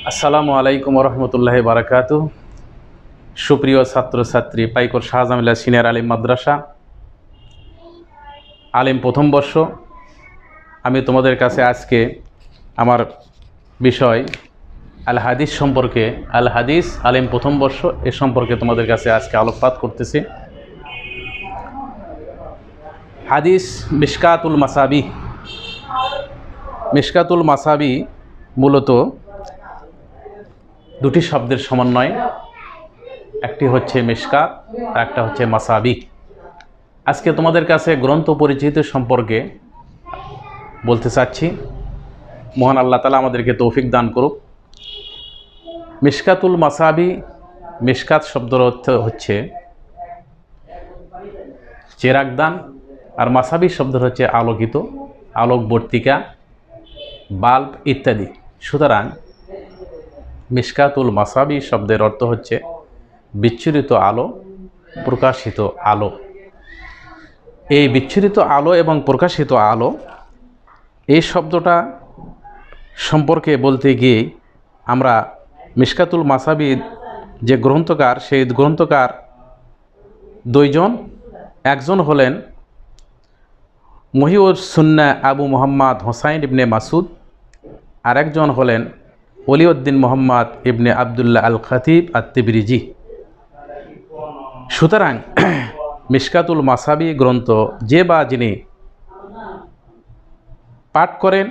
আসসালামু আলাইকুম রহমতুল্লাহি বারাকাতু। সুপ্রিয় ছাত্রছাত্রী, পাইকর শাহজামালিয়া সিনিয়র আলিম মাদ্রাসা আলিম প্রথম বর্ষ, আমি তোমাদের কাছে আজকে আমার বিষয় আল হাদিস সম্পর্কে, আল হাদিস আলিম প্রথম বর্ষ এ সম্পর্কে তোমাদের কাছে আজকে আলোকপাত করতেছি। হাদিস মিসকাতুল মাসাবি। মিসকাতুল মাসাবি মূলত দুটি শব্দের সমন্বয়, একটি হচ্ছে মিসকাত আর একটা হচ্ছে মাসাবি। আজকে তোমাদের কাছে গ্রন্থ পরিচিত সম্পর্কে বলতে চাচ্ছি। মহান আল্লাহ তাআলা আমাদেরকে তৌফিক দান করুক। মিসকাতুল মাসাবি, মিসকাত শব্দের অর্থ হচ্ছে চেরাগদান, আর মাসাবি শব্দ হচ্ছে আলোকিত, আলোকবর্তিকা, বাল্ব ইত্যাদি। সুতরাং মিসকাতুল মাসাবি শব্দের অর্থ হচ্ছে বিচ্ছুরিত আলো, প্রকাশিত আলো। এই বিচ্ছুরিত আলো এবং প্রকাশিত আলো এই শব্দটা সম্পর্কে বলতে গিয়ে আমরা মিসকাতুল মাসাবি যে গ্রন্থকার, সেই গ্রন্থকার দুইজন। একজন হলেন মহিউর সুন্না আবু মোহাম্মদ হোসাইন ইবনে মাসুদ, আর একজন হলেন ওলিউদ্দিন মোহাম্মদ ইবনে আবদুল্লাহ আল খতিব আত-তিবরিজি। সুতরাং মিসকাতুল মাসাবি গ্রন্থ যে বা যিনি পাঠ করেন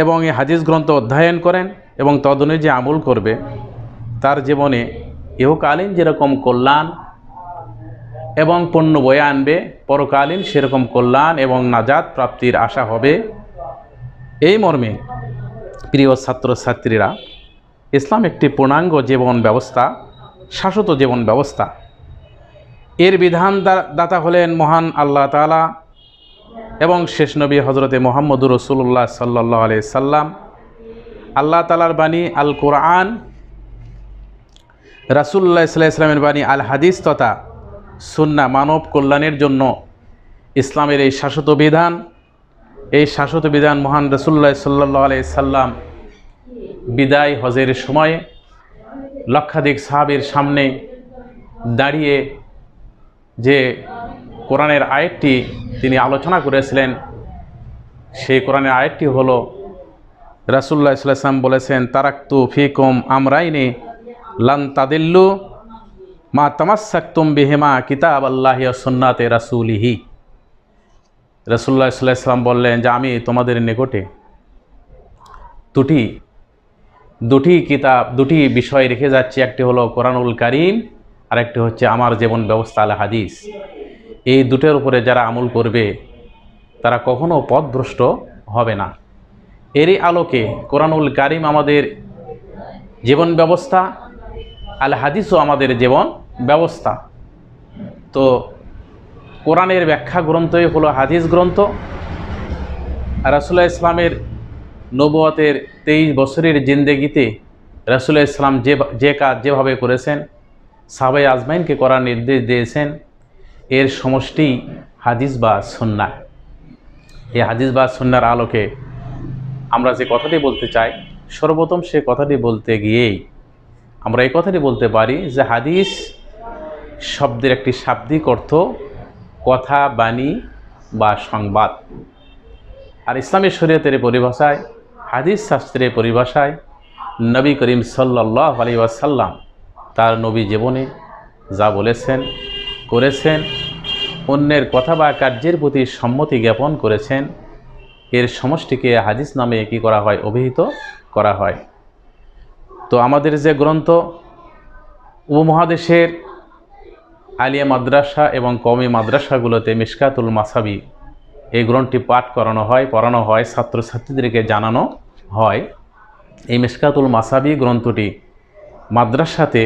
এবং এই হাদিস গ্রন্থ অধ্যয়ন করেন এবং তদনুযায়ী আমল করবে, তার জীবনে ইহকালীন যেরকম কল্যাণ এবং পূর্ণ বয়ে আনবে, পরকালীন সেরকম কল্যাণ এবং নাজাত প্রাপ্তির আশা হবে। এই মর্মে প্রিয় ছাত্রছাত্রীরা, ইসলাম একটি পূর্ণাঙ্গ জীবন ব্যবস্থা, শাশ্বত জীবন ব্যবস্থা। এর বিধান দাতা হলেন মহান আল্লাহ তাআলা এবং শেষ নবী হজরতে মুহাম্মদুর রাসূলুল্লাহ সাল্লাল্লাহু আলাইহি সাল্লাম। আল্লাহ তাআলার বাণী আল কোরআন, রাসূলুল্লাহ সাল্লাল্লাহু আলাইহি সাল্লামের বাণী আল হাদিস তথা সুন্নাহ মানব কল্যাণের জন্য ইসলামের এই শাশ্বত বিধান। এই শাশ্বত বিধান মহান রাসূলুল্লাহ সাল্লাল্লাহু আলাইহি সাল্লাম বিদায় হজের সময়ে লক্ষাধিক সাহাবীর সামনে দাঁড়িয়ে যে কোরআনের আয়াতটি তিনি আলোচনা করেছিলেন, সেই কোরআনের আয়াতটি হলো রাসূলুল্লাহ সাল্লাল্লাহু আলাইহি সাল্লাম বলেছেন, তারাকতু ফিকুম আমরাইনি লান তাদিল্লু মা তামাসসাকতুম বিহিমা কিতাবাল্লাহি ওয়া সুন্নাতে রাসূলিহি। রাসূলুল্লাহ সাল্লাল্লাহু আলাইহি সাল্লাম বললেন যে আমি তোমাদের নিকটে দুটি কিতাব, দুটি বিষয় রেখে যাচ্ছি। একটি হলো কোরআনুল কারীম, আর একটি হচ্ছে আমার জীবন ব্যবস্থা আল হাদিস। এই দুটোর উপরে যারা আমল করবে তারা কখনো পথভ্রষ্ট হবে না। এরই আলোকে কোরআনুল কারীম আমাদের জীবন ব্যবস্থা, আল হাদিসও আমাদের জীবন ব্যবস্থা। তো কোরআনের ব্যাখ্যা গ্রন্থই হলো হাদিস গ্রন্থ। রাসূলুল্লাহ ইসলামের নবুয়তের 23 বছরের জিন্দেগিতে রাসূলুল্লাহ ইসলাম যে কাজ যেভাবে করেছেন, সাহাবায়ে আজমাইনকে করার নির্দেশ দিয়েছেন, এর সমষ্টি হাদিস বা সুন্নাহ। এই হাদিস বা সুন্নাহর আলোকে আমরা যে কথাটি বলতে চাই, সর্বপ্রথম সে কথাটি বলতে গিয়েই আমরা এই কথাটি বলতে পারি যে হাদিস শব্দের একটি শাব্দিক অর্থ কথা, বাণী বা সংবাদ। আর ইসলামী শরীয়তের পরিভাষায়, হাদিস শাস্ত্রের পরিভাষায়, নবী করিম সাল্লাল্লাহু আলাইহি ওয়াসাল্লাম তার নবী জীবনে যা বলেছেন, করেছেন, অন্যের কথা বা কার্যের প্রতি সম্মতি জ্ঞাপন করেছেন, এর সমষ্টিকে হাদিস নামে কি করা হয়, অভিহিত করা হয়। তো আমাদের যে গ্রন্থ উপমহাদেশের আলিয়া মাদ্রাসা এবং কওমি মাদ্রাসাগুলোতে মিসকাতুল মাসাবি এই গ্রন্থটি পাঠ করানো হয়, পড়ানো হয়, ছাত্রছাত্রীদেরকে জানানো হয়। এই মিসকাতুল মাসাবি গ্রন্থটি মাদ্রাসাতে,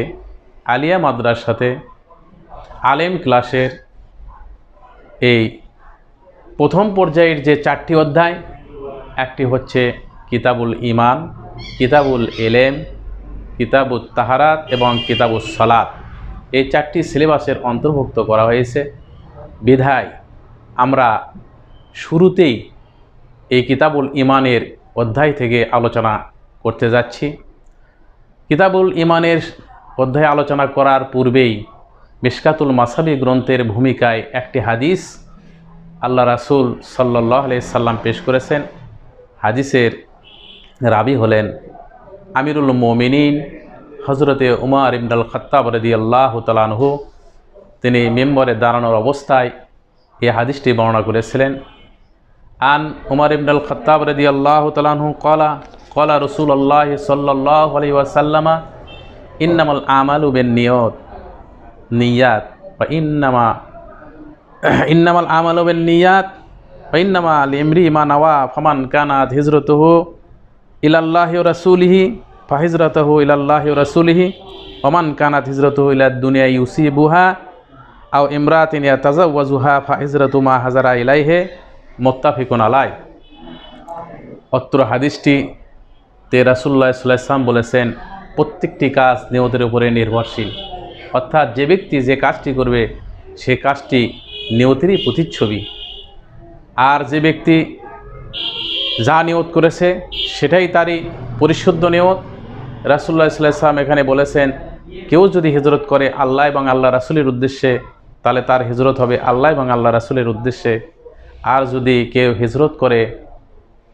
আলিয়া মাদ্রাসাতে আলেম ক্লাসের এই প্রথম পর্যায়ের যে 4টি অধ্যায়, একটি হচ্ছে কিতাবুল ঈমান, কিতাবুল ইলম, কিতাবুত তাহারাত এবং কিতাবুস সালাত, এই 4টি সিলেবাসের অন্তর্ভুক্ত করা হয়েছে। বিধায় আমরা শুরুতেই এই কিতাবুল ঈমানের অধ্যায় থেকে আলোচনা করতে যাচ্ছি। কিতাবুল ইমানের অধ্যায়ে আলোচনা করার পূর্বেই মিসকাতুল মাসাবি গ্রন্থের ভূমিকায় একটি হাদিস আল্লাহ রাসূল সাল্লাল্লাহু আলাইহি সাল্লাম পেশ করেছেন। হাদিসের রাবি হলেন আমিরুল মুমিনিন হযরতে উমর ইবনুল খাত্তাব রাদিয়াল্লাহু তাআলা আনহু। তিনি মিম্বরে দাঁড়ানোর অবস্থায় এই হাদিসটি বর্ণনা করেছিলেন। আন উমর ইবনুল খাত্তাব রাদিয়াল্লাহু তাআলা আনহু ক্বালা রাসূলুল্লাহ সাল্লাল্লাহু আলাইহি ওয়াসাল্লাম ইন্নামাল আমালু বিন্নিয়াত ওয়া ইন্নামাল আমালু বিন্নিয়াত ওয়া ইন্নামা লিমরি মা নাওয়া ফামান কানাত হিজরতুহু ইলাল্লাহি ওয়া রাসূলিহি ফাহিজরাতুহু ইলাল্লাহি ওয়া রাসূলিহি ওয়া মান কানাত হিজরতুহু ইলাদ দুনিয়া ইউসিবুহা আও ইমরাতিন ইয়াতাজাওয়াজুহা ফাহিজরাতু মা হাজারা ইলাইহি মুত্তাফিকুন আলাই। অত্র হাদিসটিতে রাসূলুল্লাহ সাল্লাল্লাহু আলাইহি ওয়াসাল্লাম বলেছেন, প্রত্যেকটি কাজ নিয়তের উপরে নির্ভরশীল, অর্থাৎ যে ব্যক্তি যে কাজটি করবে সে কাজটি নিয়তেরই প্রতিচ্ছবি। আর যে ব্যক্তি যা নিয়ত করেছে সেটাই তারই পরিশুদ্ধ নিয়ত। রাসূলুল্লাহ সাল্লাল্লাহু আলাইহি ওয়াসাল্লাম এখানে বলেছেন, কেউ যদি হিজরত করে আল্লাহ এবং আল্লাহ রাসূলের উদ্দেশ্যে তাহলে তার হিজরত হবে আল্লাহ এবং আল্লাহ রাসূলের উদ্দেশ্যে। আর যদি কেউ হিজরত করে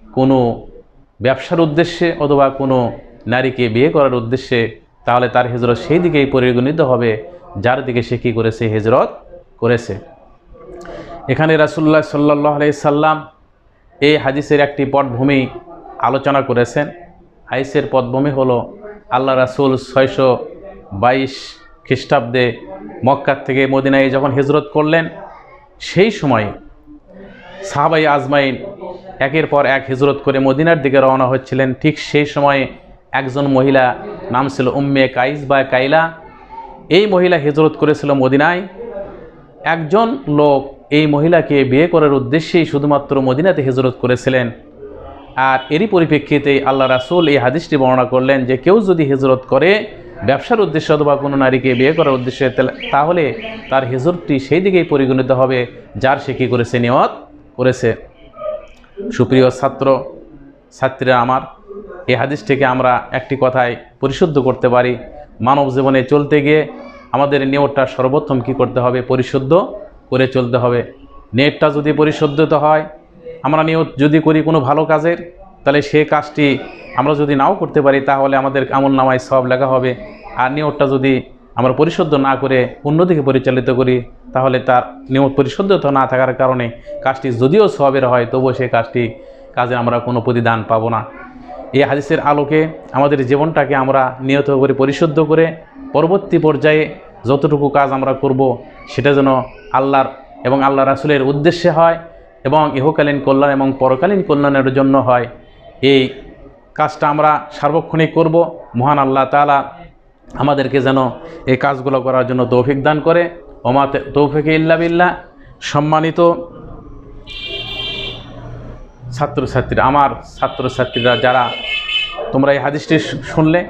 কোনো ব্যবসার উদ্দেশ্যে অথবা কোনো নারীকে বিয়ে করার উদ্দেশ্যে তাহলে তার হিজরত সেই দিকেই পরিগণিত হবে যার দিকে সে কী করেছে, হিজরত করেছে। এখানে রাসূলুল্লাহ সাল্লাল্লাহু আলাইহি সাল্লাম এই হাদিসের একটি পটভূমি আলোচনা করেছেন। হাদিসের পটভূমি হলো আল্লাহ রাসূল 622 খ্রিস্টাব্দে মক্কা থেকে মদিনায় যখন হিজরত করলেন, সেই সময় সাহাবায়ে আজমাইন একের পর এক হিজরত করে মদিনার দিকে রওনা হচ্ছিলেন। ঠিক সেই সময়ে একজন মহিলা, নাম ছিল উম্মে কাইস বা কাইলা, এই মহিলা হিজরত করেছিল মদিনায়। একজন লোক এই মহিলাকে বিয়ে করার উদ্দেশ্যেই শুধুমাত্র মদিনাতে হিজরত করেছিলেন। আর এরই পরিপ্রেক্ষিতে আল্লাহ রাসূল এই হাদিসটি বর্ণনা করলেন যে কেউ যদি হিজরত করে ব্যবসার উদ্দেশ্যে অথবা কোনো নারীকে বিয়ে করার উদ্দেশ্যে তাহলে তার হিজরতটি সেই দিকেই পরিগণিত হবে যার সে কী করেছে, নিয়ত করেছে। সুপ্রিয় ছাত্রীরা আমার, এই হাদিস থেকে আমরা একটি কথায় পরিশুদ্ধ করতে পারি, মানব জীবনে চলতে গিয়ে আমাদের নিয়তটা সর্বপ্রথম কী করতে হবে, পরিশুদ্ধ করে চলতে হবে। নিয়তটা যদি পরিশুদ্ধত হয়, আমরা নিয়ত যদি করি কোনো ভালো কাজের, তাহলে সে কাজটি আমরা যদি নাও করতে পারি তাহলে আমাদের আমলনামায় সওয়াব লেখা হবে। আর নিয়তটা যদি আমরা পরিশুদ্ধ না করে অন্যদিকে পরিচালিত করি তাহলে তার নিয়ত পরিশুদ্ধতা না থাকার কারণে কাজটি যদিও সওয়াবের হয় তবুও সেই কাজে আমরা কোনো প্রতিদান পাবো না। এই হাদিসের আলোকে আমাদের জীবনটাকে আমরা নিয়ত করে পরিশুদ্ধ করে পরবর্তী পর্যায়ে যতটুকু কাজ আমরা করব সেটা যেন আল্লাহর এবং আল্লাহ রাসূলের উদ্দেশ্যে হয় এবং ইহকালীন কল্যাণ এবং পরকালীন কল্যাণের জন্য হয়। এই কাজটা আমরা সার্বক্ষণিক করব। মহান আল্লাহ তাআলা আমাদেরকে যেন এই কাজগুলো করার জন্য তৌফিক দান করে। ওমা তৌফিক ইল্লা বিল্লাহ। সম্মানিত ছাত্রছাত্রীরা, আমার ছাত্রছাত্রীরা যারা তোমরা এই হাদিসটি শুনলে,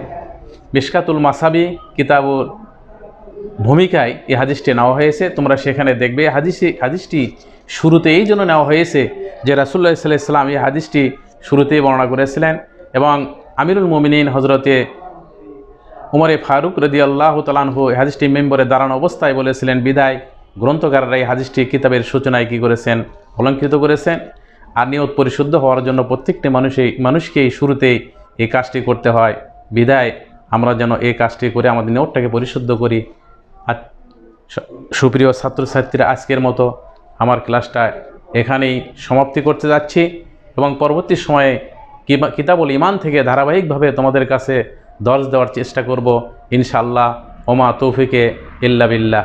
মিসকাতুল মাসাবি কিতাবুর ভূমিকায় এই হাদিসটি নেওয়া হয়েছে। তোমরা সেখানে দেখবে হাদিসটি শুরুতে এই জন্য নেওয়া হয়েছে যে রাসূলুল্লাহ সাল্লাল্লাহু আলাইহি ওয়াসাল্লাম এই হাদিসটি শুরুতেই বর্ণনা করেছিলেন এবং আমিরুল মুমিনিন হযরতে উমরে ফারুক রাদিয়াল্লাহু তাআলা আনহু এই হাদিসটি মেম্বরে দাঁড়ানো অবস্থায় বলেছিলেন বিদায় গ্রন্থকাররা এই হাদিসটি কিতাবের সূচনায় কী করেছেন, অলঙ্কৃত করেছেন। আর নিয়ত পরিশুদ্ধ হওয়ার জন্য প্রত্যেকটি মানুষকেই শুরুতেই এই কাজটি করতে হয়। বিদায় আমরা যেন এই কাজটি করে আমাদের নিয়তটাকে পরিশুদ্ধ করি। আর সুপ্রিয় ছাত্রছাত্রীরা, আজকের মতো আমার ক্লাসটা এখানেই সমাপ্তি করতে যাচ্ছি এবং পরবর্তী সময়ে কিতাবুল ঈমান থেকে ধারাবাহিকভাবে তোমাদের কাছে দর্শ দেওয়ার চেষ্টা করব ইনশাআল্লাহ। ওমা তৌফিকে ইল্লা বিল্লাহ।